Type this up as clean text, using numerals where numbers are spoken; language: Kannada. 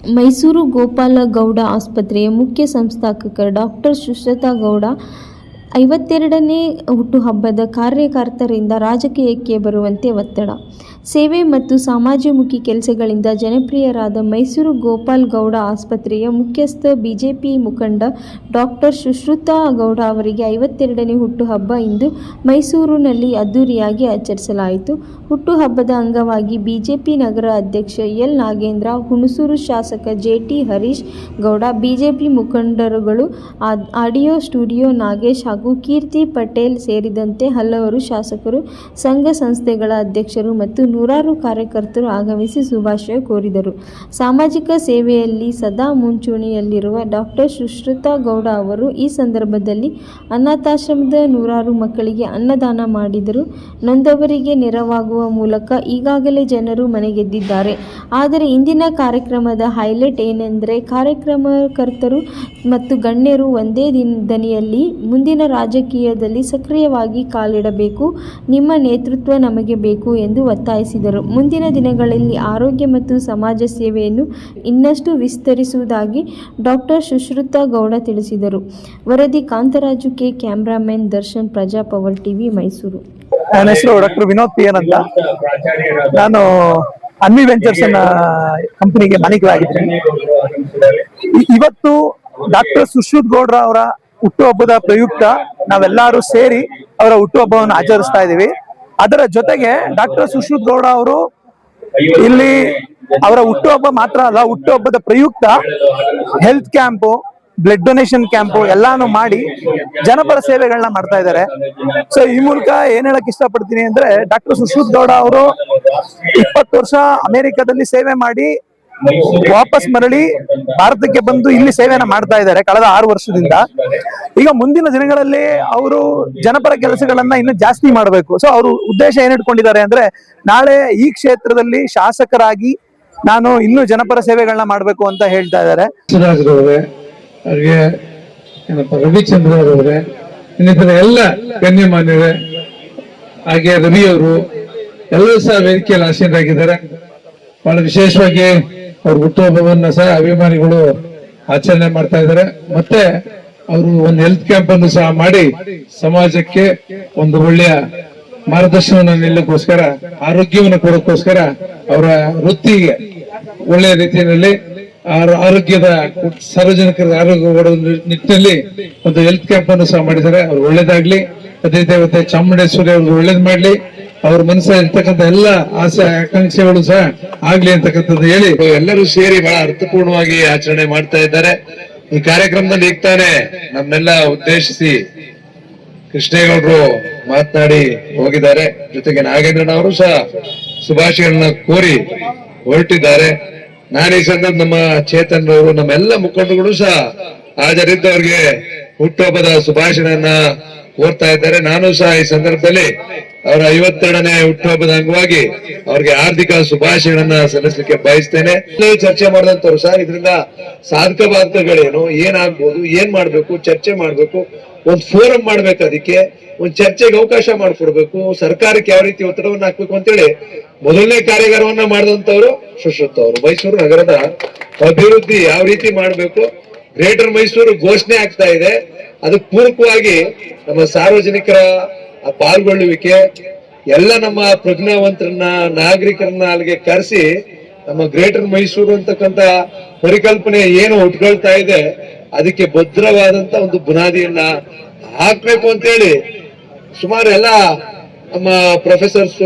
ಮೈಸೂರು ಗೋಪಾಲ ಗೌಡ ಆಸ್ಪತ್ರೆಯ ಮುಖ್ಯ ಸಂಸ್ಥಾಪಕ ಡಾಕ್ಟರ್ ಸುಶ್ರುತಾ ಗೌಡ 52ನೇ ಹುಟ್ಟುಹಬ್ಬದ ಕಾರ್ಯಕರ್ತರಿಂದ ರಾಜಕೀಯಕ್ಕೆ ಬರುವಂತೆ ಒತ್ತಡ. ಸೇವೆ ಮತ್ತು ಸಮಾಜಮುಖಿ ಕೆಲಸಗಳಿಂದ ಜನಪ್ರಿಯರಾದ ಮೈಸೂರು ಗೋಪಾಲ್ ಗೌಡ ಆಸ್ಪತ್ರೆಯ ಮುಖ್ಯಸ್ಥ ಬಿಜೆಪಿ ಮುಖಂಡ ಡಾಕ್ಟರ್ ಸುಶ್ರುತಾ ಗೌಡ ಅವರಿಗೆ 52ನೇ ಹುಟ್ಟುಹಬ್ಬ ಇಂದು ಮೈಸೂರಿನಲ್ಲಿ ಅದ್ದೂರಿಯಾಗಿ ಆಚರಿಸಲಾಯಿತು. ಹುಟ್ಟುಹಬ್ಬದ ಅಂಗವಾಗಿ ಬಿಜೆಪಿ ನಗರ ಅಧ್ಯಕ್ಷ ಎಲ್ ನಾಗೇಂದ್ರ, ಹುಣಸೂರು ಶಾಸಕ ಜೆ.ಟಿ. ಹರೀಶ್ ಗೌಡ, ಬಿಜೆಪಿ ಮುಖಂಡರುಗಳು, ಆಡಿಯೋ ಸ್ಟುಡಿಯೋ ನಾಗೇಶ್ ಹಾಗೂ ಕೀರ್ತಿ ಪಟೇಲ್ ಸೇರಿದಂತೆ ಹಲವರು ಶಾಸಕರು, ಸಂಘ ಸಂಸ್ಥೆಗಳ ಅಧ್ಯಕ್ಷರು ಮತ್ತು ನೂರಾರು ಕಾರ್ಯಕರ್ತರು ಆಗಮಿಸಿ ಶುಭಾಶಯ ಕೋರಿದರು. ಸಾಮಾಜಿಕ ಸೇವೆಯಲ್ಲಿ ಸದಾ ಮುಂಚೂಣಿಯಲ್ಲಿರುವ ಡಾಕ್ಟರ್ ಸುಶ್ರುತಾ ಗೌಡ ಅವರು ಈ ಸಂದರ್ಭದಲ್ಲಿ ಅನಾಥಾಶ್ರಮದ ನೂರಾರು ಮಕ್ಕಳಿಗೆ ಅನ್ನದಾನ ಮಾಡಿದರು. ನೊಂದವರಿಗೆ ನೆರವಾಗುವ ಮೂಲಕ ಈಗಾಗಲೇ ಜನರು ಮನೆಗೆದ್ದಿದ್ದಾರೆ. ಆದರೆ ಇಂದಿನ ಕಾರ್ಯಕ್ರಮದ ಹೈಲೈಟ್ ಏನೆಂದರೆ ಕಾರ್ಯಕ್ರಮಕರ್ತರು ಮತ್ತು ಗಣ್ಯರು ಒಂದೇ ದನಿಯಲ್ಲಿ ಮುಂದಿನ ರಾಜಕೀಯದಲ್ಲಿ ಸಕ್ರಿಯವಾಗಿ ಕಾಲಿಡಬೇಕು, ನಿಮ್ಮ ನೇತೃತ್ವ ನಮಗೆ ಬೇಕು ಎಂದು ಒತ್ತಾಯಿಸಿದರು. ಮುಂದಿನ ದಿನಗಳಲ್ಲಿ ಆರೋಗ್ಯ ಮತ್ತು ಸಮಾಜ ಸೇವೆಯನ್ನು ಇನ್ನಷ್ಟು ವಿಸ್ತರಿಸುವುದಾಗಿ ಡಾಕ್ಟರ್ ಸುಶ್ರುತಾ ಗೌಡ ತಿಳಿಸಿದರು. ವರದಿ Kantharaju K, cameraman Darshan, Praja Power TV, Mysuru. ನನ್ನ ಹೆಸರು ಡಾಕ್ಟರ್ ವಿನೋದ್ ಪಿ ಎನ್ ಅಂತ. ನಾನು ಅನ್ವಿ ವೆಂಚರ್ಸ್ ಕಂಪನಿಗೆ ಮಾಲೀಕರಾಗಿದ್ದೇನೆ. ಇವತ್ತು ಡಾಕ್ಟರ್ ಸುಶ್ರುತ್ ಗೌಡ್ರ ಅವರ ಹುಟ್ಟುಹಬ್ಬದ ಪ್ರಯುಕ್ತ ನಾವೆಲ್ಲರೂ ಸೇರಿ ಅವರ ಹುಟ್ಟುಹಬ್ಬವನ್ನು ಆಚರಿಸ್ತಾ ಇದ್ದೀವಿ. ಅದರ ಜೊತೆಗೆ ಡಾಕ್ಟರ್ ಸುಶ್ರುತ್ ಗೌಡ ಅವರು ಇಲ್ಲಿ ಅವರ ಹುಟ್ಟುಹಬ್ಬ ಮಾತ್ರ ಅಲ್ಲ, ಹುಟ್ಟುಹಬ್ಬದ ಪ್ರಯುಕ್ತ health camp, blood donation camp ಎಲ್ಲಾನು ಮಾಡಿ ಜನಪರ ಸೇವೆಗಳನ್ನ ಮಾಡ್ತಾ ಇದ್ದಾರೆ. ಸೊ ಈ ಮೂಲಕ ಏನ್ ಹೇಳಕ್ ಇಷ್ಟಪಡ್ತೀನಿ ಅಂದ್ರೆ, ಡಾಕ್ಟರ್ ಸುಶ್ರುತ್ ಗೌಡ ಅವರು 20 ವರ್ಷ ಅಮೆರಿಕದಲ್ಲಿ ಸೇವೆ ಮಾಡಿ ವಾಪಸ್ ಮರಳಿ ಭಾರತಕ್ಕೆ ಬಂದು ಇಲ್ಲಿ ಸೇವೆಯನ್ನ ಮಾಡ್ತಾ ಇದ್ದಾರೆ ಕಳೆದ 6 ವರ್ಷದಿಂದ. ಈಗ ಮುಂದಿನ ದಿನಗಳಲ್ಲಿ ಅವರು ಜನಪರ ಕೆಲಸಗಳನ್ನ ಇನ್ನು ಜಾಸ್ತಿ ಮಾಡಬೇಕು. ಸೊ ಅವರು ಉದ್ದೇಶ ಏನ್ ಇಟ್ಕೊಂಡಿದ್ದಾರೆ ಅಂದ್ರೆ, ನಾಳೆ ಈ ಕ್ಷೇತ್ರದಲ್ಲಿ ಶಾಸಕರಾಗಿ ನಾನು ಇನ್ನೂ ಜನಪರ ಸೇವೆಗಳನ್ನ ಮಾಡ್ಬೇಕು ಅಂತ ಹೇಳ್ತಾ ಇದ್ದಾರೆ. ಅವ್ರಿಗೆ ಏನಪ್ಪ ರವಿಚಂದ್ರ ಅವರೇ, ಇನ್ನಿತರ ಎಲ್ಲ ಗಣ್ಯಮಾನ್ಯರೇ, ಹಾಗೆ ರವಿ ಅವರು ಎಲ್ಲರೂ ಸಹ ವೇದಿಕೆಯಲ್ಲಿ ಆಸೀನರಾಗಿದ್ದಾರೆ. ಬಹಳ ವಿಶೇಷವಾಗಿ ಅವ್ರ ಹುಟ್ಟುಹಬ್ಬವನ್ನ ಸಹ ಅಭಿಮಾನಿಗಳು ಆಚರಣೆ ಮಾಡ್ತಾ ಇದ್ದಾರೆ. ಮತ್ತೆ ಅವರು ಒಂದು ಹೆಲ್ತ್ ಕ್ಯಾಂಪ್ ಅನ್ನು ಸಹ ಮಾಡಿ ಸಮಾಜಕ್ಕೆ ಒಂದು ಒಳ್ಳೆಯ ಮಾರ್ಗದರ್ಶನವನ್ನು ನೀಡಲಿಕ್ಕೋಸ್ಕರ, ಆರೋಗ್ಯವನ್ನು ಕೊಡೋಕ್ಕೋಸ್ಕರ ಅವರ ವೃತ್ತಿಗೆ ಒಳ್ಳೆಯ ರೀತಿಯಲ್ಲಿ ಆರೋಗ್ಯದ ಸಾರ್ವಜನಿಕರ ಆರೋಗ್ಯ ಕೊಡುವ ನಿಟ್ಟಿನಲ್ಲಿ ಒಂದು ಹೆಲ್ತ್ ಕ್ಯಾಂಪ್ ಅನ್ನು ಸಹ ಮಾಡಿದ್ದಾರೆ. ಅವ್ರು ಒಳ್ಳೇದಾಗ್ಲಿ, ಅದೇ ದೇವತೆ ಚಾಮುಂಡೇಶ್ವರಿ ಅವ್ರಿಗೆ ಒಳ್ಳೇದ್ ಮಾಡ್ಲಿ, ಅವ್ರ ಮನಸ್ಸಲ್ಲಿ ಇರ್ತಕ್ಕಂಥ ಎಲ್ಲ ಆಸೆ ಆಕಾಂಕ್ಷೆಗಳು ಸಹ ಆಗ್ಲಿ ಅಂತಕ್ಕಂಥದ್ದು ಹೇಳಿ ಎಲ್ಲರೂ ಸೇರಿ ಬಹಳ ಅರ್ಥಪೂರ್ಣವಾಗಿ ಆಚರಣೆ ಮಾಡ್ತಾ ಇದ್ದಾರೆ. ಈ ಕಾರ್ಯಕ್ರಮದಲ್ಲಿ ಈಗ ತಾನೇ ನಮ್ನೆಲ್ಲ ಉದ್ದೇಶಿಸಿ ಕೃಷ್ಣೇಗೌಡರು ಮಾತನಾಡಿ ಹೋಗಿದ್ದಾರೆ. ಜೊತೆಗೆ ನಾಗೇಂದ್ರನವರು ಸಹ ಶುಭಾಶಯಗಳನ್ನ ಕೋರಿ ಹೊರಟಿದ್ದಾರೆ. ನಾನು ಈ ಸಂದರ್ಭ ನಮ್ಮ ಚೇತನ್ ಅವರು, ನಮ್ಮೆಲ್ಲ ಮುಖಂಡರುಗಳು ಸಹ ಹಾಜರಿದ್ದವರಿಗೆ ಹುಟ್ಟುಹಬ್ಬದ ಶುಭಾಶಯಗಳನ್ನ ಕೋರ್ತಾ ಇದ್ದಾರೆ. ನಾನು ಸಹ ಈ ಸಂದರ್ಭದಲ್ಲಿ ಅವರ 52ನೇ ಹುಟ್ಟುಹಬ್ಬದ ಅಂಗವಾಗಿ ಅವ್ರಿಗೆ ಹಾರ್ದಿಕ ಶುಭಾಶಯಗಳನ್ನ ಸಲ್ಲಿಸಲಿಕ್ಕೆ ಬಯಸ್ತೇನೆ. ಚರ್ಚೆ ಮಾಡಿದಂತವ್ರು ಸರ್, ಇದರಿಂದ ಸಾಧಕ ಬಾಧಕಗಳೇನು, ಏನಾಗ್ಬೋದು, ಏನ್ ಮಾಡ್ಬೇಕು, ಚರ್ಚೆ ಮಾಡ್ಬೇಕು, ಒಂದ್ ಫೋರಂ ಮಾಡ್ಬೇಕು, ಅದಕ್ಕೆ ಒಂದ್ ಚರ್ಚೆಗೆ ಅವಕಾಶ ಮಾಡ್ಕೊಡ್ಬೇಕು, ಸರ್ಕಾರಕ್ಕೆ ಯಾವ ರೀತಿ ಒತ್ತಡವನ್ನ ಹಾಕ್ಬೇಕು ಅಂತೇಳಿ ಮೊದಲನೇ ಕಾರ್ಯಾಗಾರವನ್ನ ಮಾಡಿದಂತವ್ರು ಸುಶ್ರುತ್ ಅವರು. ಮೈಸೂರು ನಗರದ ಅಭಿವೃದ್ಧಿ ಯಾವ ರೀತಿ ಮಾಡ್ಬೇಕು, ಗ್ರೇಟರ್ ಮೈಸೂರು ಘೋಷಣೆ ಆಗ್ತಾ ಇದೆ, ಅದಕ್ಕೆ ಪೂರಕವಾಗಿ ನಮ್ಮ ಸಾರ್ವಜನಿಕರ ಪಾಲ್ಗೊಳ್ಳುವಿಕೆ, ಎಲ್ಲ ನಮ್ಮ ಪ್ರಜ್ಞಾವಂತರನ್ನ, ನಾಗರಿಕರನ್ನ ಅಲ್ಲಿಗೆ ಕರೆಸಿ ನಮ್ಮ ಗ್ರೇಟರ್ ಮೈಸೂರು ಅಂತಕ್ಕಂತ ಪರಿಕಲ್ಪನೆ ಏನು ಉಟ್ಕೊಳ್ತಾ ಇದೆ, ಅದಕ್ಕೆ ಭದ್ರವಾದಂತ ಒಂದು ಬುನಾದಿಯನ್ನ ಹಾಕ್ಬೇಕು ಅಂತೇಳಿ ಸುಮಾರು ಎಲ್ಲ ನಮ್ಮ ಪ್ರೊಫೆಸರ್ಸ್,